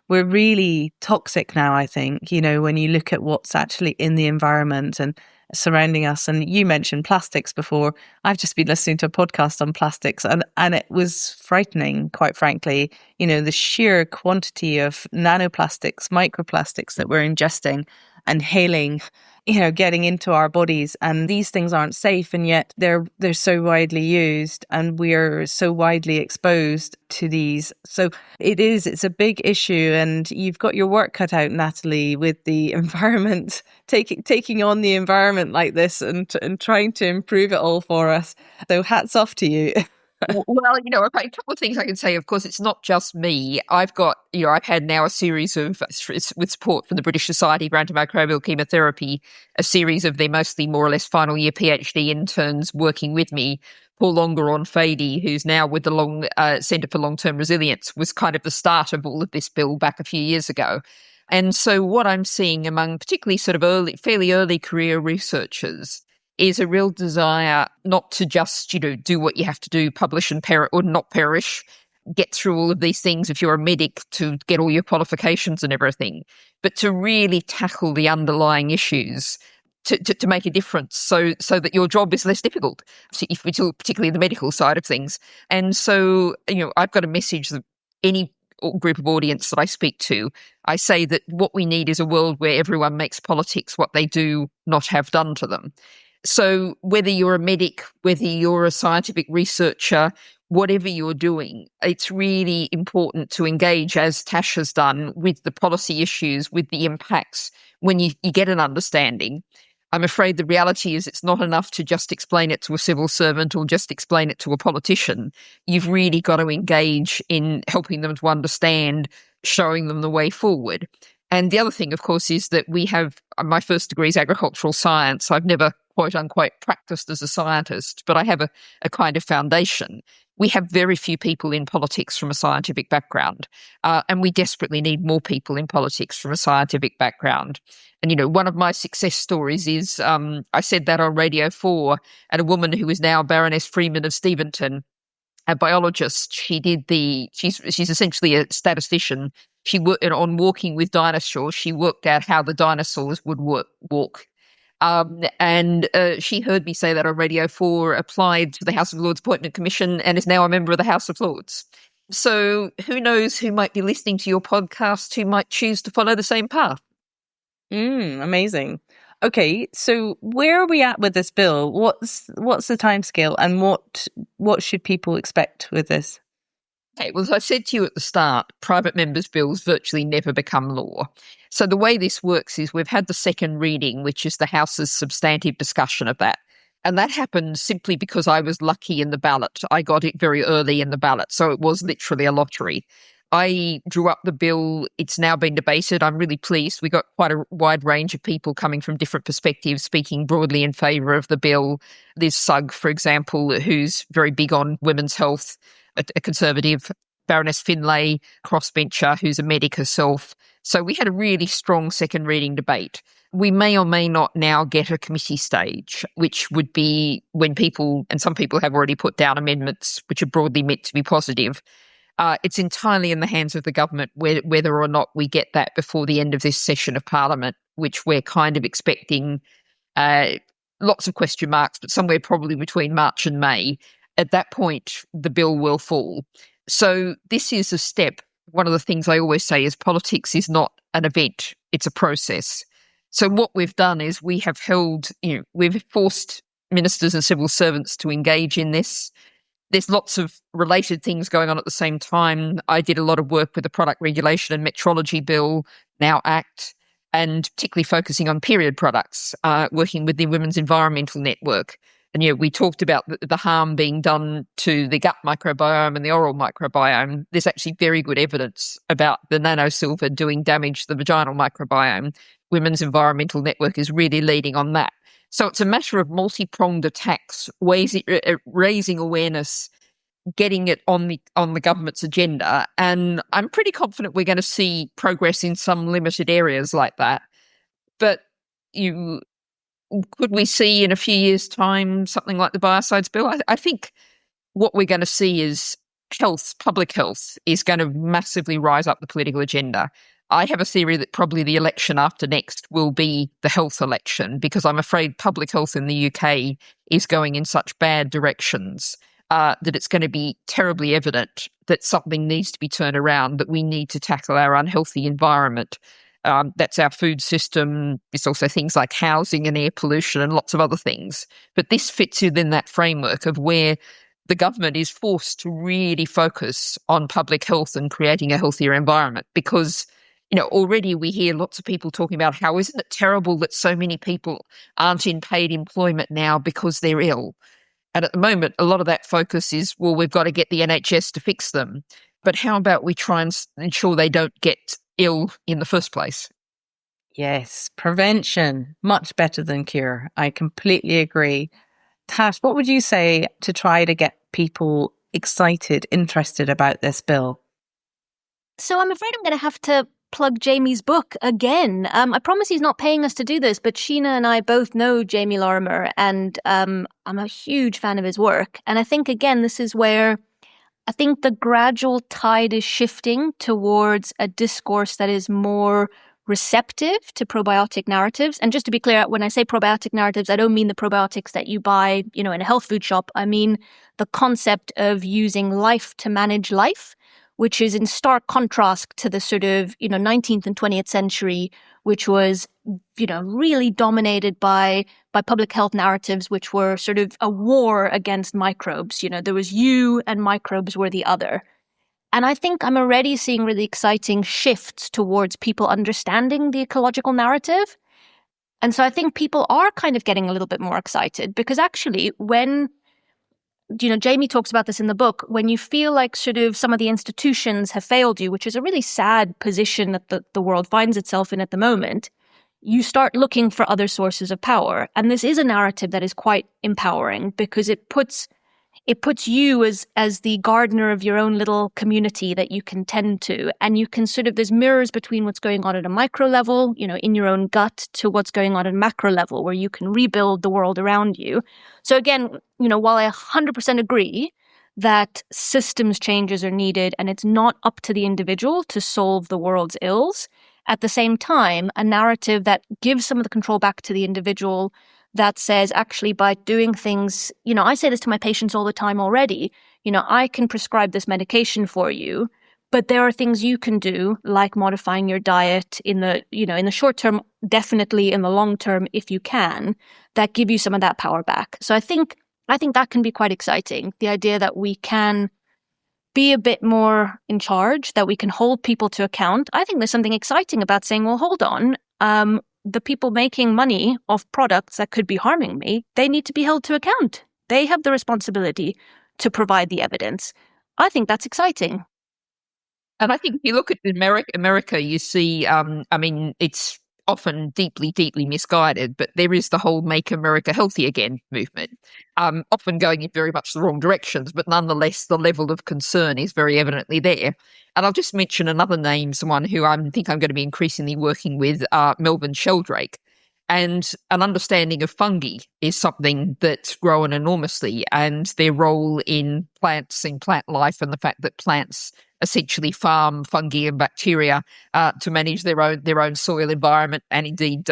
really toxic now, I think, when you look at what's actually in the environment and surrounding us. And you mentioned plastics before. I've just been listening to a podcast on plastics and it was frightening, quite frankly, the sheer quantity of nanoplastics, microplastics that we're ingesting and inhaling, getting into our bodies. And these things aren't safe, and yet they're so widely used and we're so widely exposed to these. So it's a big issue, and you've got your work cut out, Natalie, with the environment, taking on the environment like this and trying to improve it all for us. So hats off to you. Well, a couple of things I can say. Of course, it's not just me. I've got, I've had now a series of, with support from the British Society for Antimicrobial Chemotherapy, a series of their mostly more or less final year PhD interns working with me. Paul Longeron-Fady, who's now with the Centre for Long-Term Resilience, was kind of the start of all of this bill back a few years ago. And so what I'm seeing among particularly sort of fairly early career researchers is a real desire not to just, do what you have to do, publish and or not perish, get through all of these things if you're a medic to get all your qualifications and everything, but to really tackle the underlying issues to make a difference so that your job is less difficult, if we talk particularly the medical side of things. And so, I've got a message that any group of audience that I speak to, I say that what we need is a world where everyone makes politics what they do not have done to them. So whether you're a medic, whether you're a scientific researcher, whatever you're doing, it's really important to engage, as Tash has done, with the policy issues, with the impacts when you get an understanding. I'm afraid the reality is it's not enough to just explain it to a civil servant or just explain it to a politician. You've really got to engage in helping them to understand, showing them the way forward. And the other thing, of course, is that we have, my first degree is agricultural science. I've never, quote unquote, practiced as a scientist, but I have a kind of foundation. We have very few people in politics from a scientific background, and we desperately need more people in politics from a scientific background. And, one of my success stories is, I said that on Radio 4, and a woman who is now Baroness Freeman of Steventon, a biologist, she's essentially a statistician. She worked on Walking with Dinosaurs. She worked out how the dinosaurs would walk. And she heard me say that on Radio 4, applied to the House of Lords Appointment Commission, and is now a member of the House of Lords. So who knows who might be listening to your podcast who might choose to follow the same path. Amazing. Okay, so where are we at with this bill? What's the timescale, and what should people expect with this? Okay, well, as I said to you at the start, private members' bills virtually never become law. So the way this works is we've had the second reading, which is the House's substantive discussion of that. And that happened simply because I was lucky in the ballot. I got it very early in the ballot, so it was literally a lottery. I drew up the bill. It's now been debated. I'm really pleased. We got quite a wide range of people coming from different perspectives, speaking broadly in favour of the bill. There's Sugg, for example, who's very big on women's health, a conservative, Baroness Finlay, crossbencher, who's a medic herself. So we had a really strong second reading debate. We may or may not now get a committee stage, which would be when people, and some people have already put down amendments which are broadly meant to be positive. It's entirely in the hands of the government whether or not we get that before the end of this session of Parliament, which we're kind of expecting lots of question marks, but somewhere probably between March and May. At that point, the bill will fall. So this is a step. One of the things I always say is politics is not an event, it's a process. So what we've done is we have we've forced ministers and civil servants to engage in this. There's lots of related things going on at the same time. I did a lot of work with the Product Regulation and Metrology Bill, now Act, and particularly focusing on period products, working with the Women's Environmental Network. And, we talked about the harm being done to the gut microbiome and the oral microbiome. There's actually very good evidence about the nanosilver doing damage to the vaginal microbiome. Women's Environmental Network is really leading on that. So it's a matter of multi-pronged attacks, raising awareness, getting it on the government's agenda. And I'm pretty confident we're going to see progress in some limited areas like that. But could we see in a few years' time something like the biocides bill? I think what we're going to see is public health is going to massively rise up the political agenda. I have a theory that probably the election after next will be the health election, because I'm afraid public health in the UK is going in such bad directions that it's going to be terribly evident that something needs to be turned around, that we need to tackle our unhealthy environment. That's our food system. It's also things like housing and air pollution and lots of other things. But this fits within that framework of where the government is forced to really focus on public health and creating a healthier environment, because already we hear lots of people talking about how isn't it terrible that so many people aren't in paid employment now because they're ill. And at the moment, a lot of that focus is, well, we've got to get the NHS to fix them. But how about we try and ensure they don't get ill in the first place? Yes, prevention, much better than cure. I completely agree. Tash, what would you say to try to get people excited, interested about this bill? So I'm afraid I'm going to have to plug Jamie's book again. I promise he's not paying us to do this, but Sheena and I both know Jamie Lorimer, and I'm a huge fan of his work. And I think, again, this is where I think the gradual tide is shifting towards a discourse that is more receptive to probiotic narratives. And just to be clear, when I say probiotic narratives, I don't mean the probiotics that you buy, in a health food shop. I mean the concept of using life to manage life, which is in stark contrast to the sort of, 19th and 20th century, which was, really dominated by public health narratives, which were sort of a war against microbes. There was you and microbes were the other. And I think I'm already seeing really exciting shifts towards people understanding the ecological narrative. And so I think people are kind of getting a little bit more excited, because actually when Jamie talks about this in the book, when you feel like sort of some of the institutions have failed you, which is a really sad position that the world finds itself in at the moment, you start looking for other sources of power. And this is a narrative that is quite empowering, because it puts you as the gardener of your own little community that you can tend to. And you can there's mirrors between what's going on at a micro level, in your own gut, to what's going on at a macro level, where you can rebuild the world around you. So again, while I 100% agree that systems changes are needed and it's not up to the individual to solve the world's ills, at the same time, a narrative that gives some of the control back to the individual, that says, actually, by doing things, I say this to my patients all the time already, I can prescribe this medication for you, but there are things you can do, like modifying your diet in the short term, definitely in the long term, if you can, that give you some of that power back. So I think that can be quite exciting. The idea that we can be a bit more in charge, that we can hold people to account. I think there's something exciting about saying, well, hold on, the people making money off products that could be harming me, they need to be held to account. They have the responsibility to provide the evidence. I think that's exciting. And I think if you look at America, you see, it's often deeply, deeply misguided, but there is the whole Make America Healthy Again movement, often going in very much the wrong directions, but nonetheless, the level of concern is very evidently there. And I'll just mention another name, someone who I think I'm going to be increasingly working with, Melvin Sheldrake. And an understanding of fungi is something that's grown enormously, and their role in plants, in plant life, and the fact that plants essentially farm fungi and bacteria to manage their own soil environment and indeed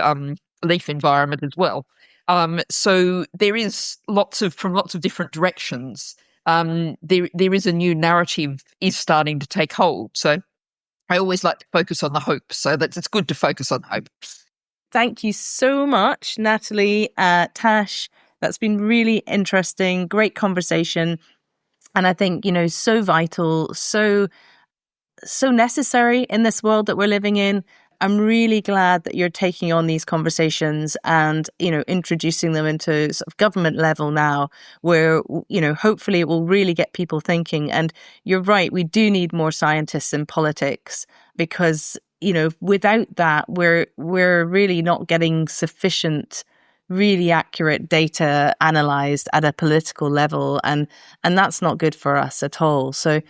leaf environment as well. So there is from lots of different directions. There is a new narrative is starting to take hold. So I always like to focus on the hope. So that it's good to focus on hope. Thank you so much, Natalie, Tash. That's been really interesting. Great conversation. And I think, so vital, so necessary in this world that we're living in. I'm really glad that you're taking on these conversations and, introducing them into sort of government level now where, hopefully it will really get people thinking. And you're right, we do need more scientists in politics because, without that, we're really not getting sufficient, really accurate data analyzed at a political level. And that's not good for us at all. So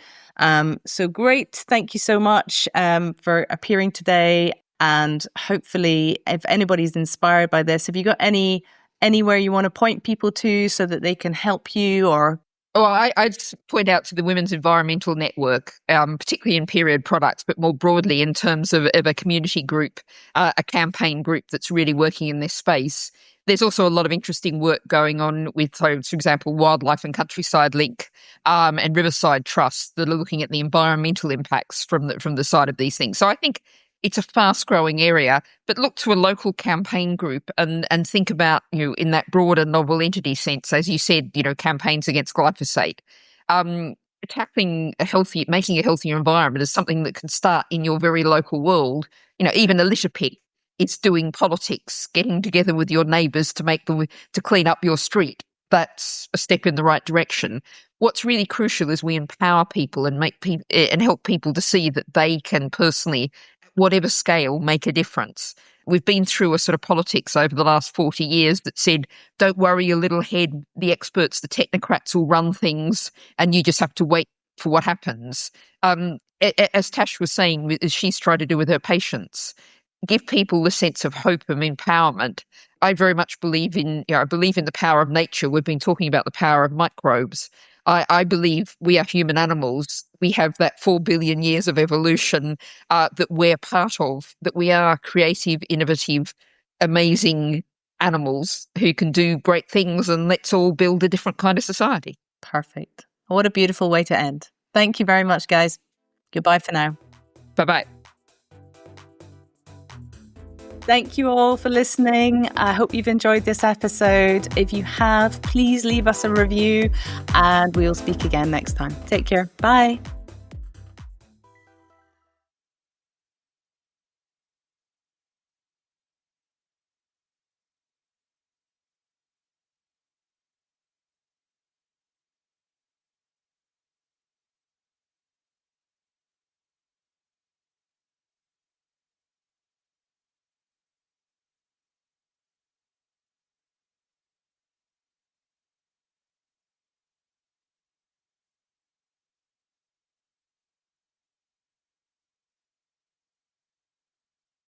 great. Thank you so much for appearing today. And hopefully, if anybody's inspired by this, have you got anywhere you want to point people to so that they can help you or? Oh, I'd point out to the Women's Environmental Network, particularly in period products, but more broadly in terms of a community group, a campaign group that's really working in this space. There's also a lot of interesting work going on with, for example, Wildlife and Countryside Link and Riverside Trust that are looking at the environmental impacts from the side of these things. So I think it's a fast-growing area, but look to a local campaign group and think about, in that broader novel entity sense, as you said, campaigns against glyphosate. Making a healthier environment is something that can start in your very local world. Even a litter pick. It's doing politics, getting together with your neighbours to clean up your street. That's a step in the right direction. What's really crucial is we empower people and and help people to see that they can personally, at whatever scale, make a difference. We've been through a sort of politics over the last 40 years that said, don't worry your little head, the experts, the technocrats will run things and you just have to wait for what happens. As Tash was saying, as she's tried to do with her patients, give people the sense of hope and empowerment. I very much believe in the power of nature. We've been talking about the power of microbes. I believe we are human animals. We have that 4 billion years of evolution that we're part of, that we are creative, innovative, amazing animals who can do great things, and let's all build a different kind of society. Perfect. What a beautiful way to end. Thank you very much, guys. Goodbye for now. Bye-bye. Thank you all for listening. I hope you've enjoyed this episode. If you have, please leave us a review and we'll speak again next time. Take care. Bye.